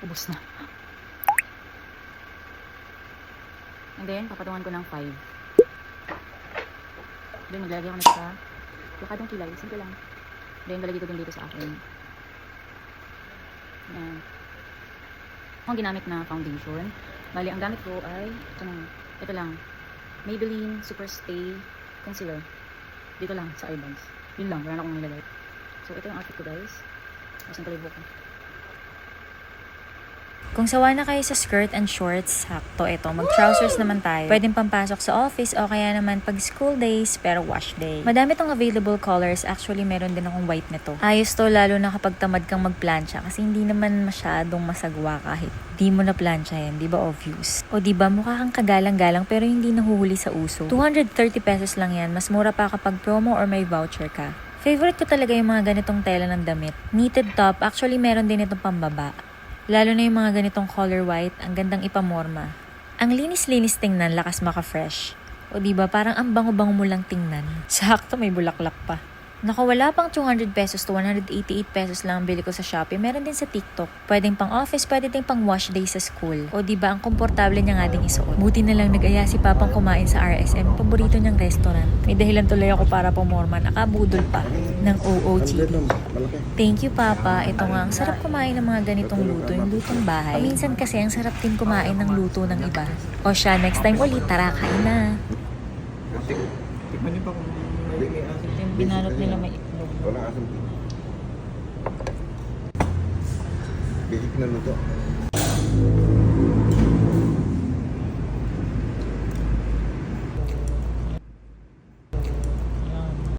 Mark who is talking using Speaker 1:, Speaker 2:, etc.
Speaker 1: Ubus na. And then, papatungan ko ng 5. Then, maglalagay ako na sa lakadong kilay. Simple lang. Then, lalagay ko din dito sa akin. Yan. Ang ginamit na foundation. Bali, ang gamit ko ay ito lang. Maybelline Super Stay Concealer. Dito lang, sa eyebags. Yun lang, wala na akong nilagay. So, ito yung outfit ko, guys. Tapos, ang palibo ko.
Speaker 2: Kung sawa na kayo sa skirt and shorts, sakto ito. Mag-trousers naman tayo. Pwedeng pampasok sa office o kaya naman pag school days, pero wash day. Madami tong available colors. Actually, meron din akong white nito. Ayos to lalo na kapag tamad kang magplancha kasi hindi naman masyadong masagwa kahit di mo na plancha yan. Di ba obvious? O di ba mukha kang kagalang-galang pero hindi nahuhuli sa uso. 230 pesos lang yan. Mas mura pa kapag promo or may voucher ka. Favorite ko talaga yung mga ganitong tela ng damit. Knitted top. Actually, meron din itong pambaba. Lalo na yung mga ganitong color white, ang gandang ipamorma. Ang linis-linis tingnan, lakas maka-fresh. O diba, parang ang bango-bango mo lang tingnan. Sakto, may bulaklak pa. Naku, wala pang 200 pesos to 188 pesos lang ang bili ko sa Shopee. Meron din sa TikTok. Pwedeng pang office, pwede din pang wash day sa school. O diba, ang komportable niya nga ding isuot. Buti na lang nag-aya si Papang kumain sa RSM, paborito niyang restaurant. May dahilan tuloy ako para pumorma, nakabudol pa ng OOTD. Thank you, Papa. Ito nga, ang sarap kumain ng mga ganitong luto, yung lutong bahay. Paminsan kasi, ang sarap din kumain ng luto ng iba. O siya, next time ulit, tara, kain na.
Speaker 3: Tikman niyo pa kung may asin.
Speaker 1: Yung binalot nila may itlog.
Speaker 3: Walang asin. Basic na luto.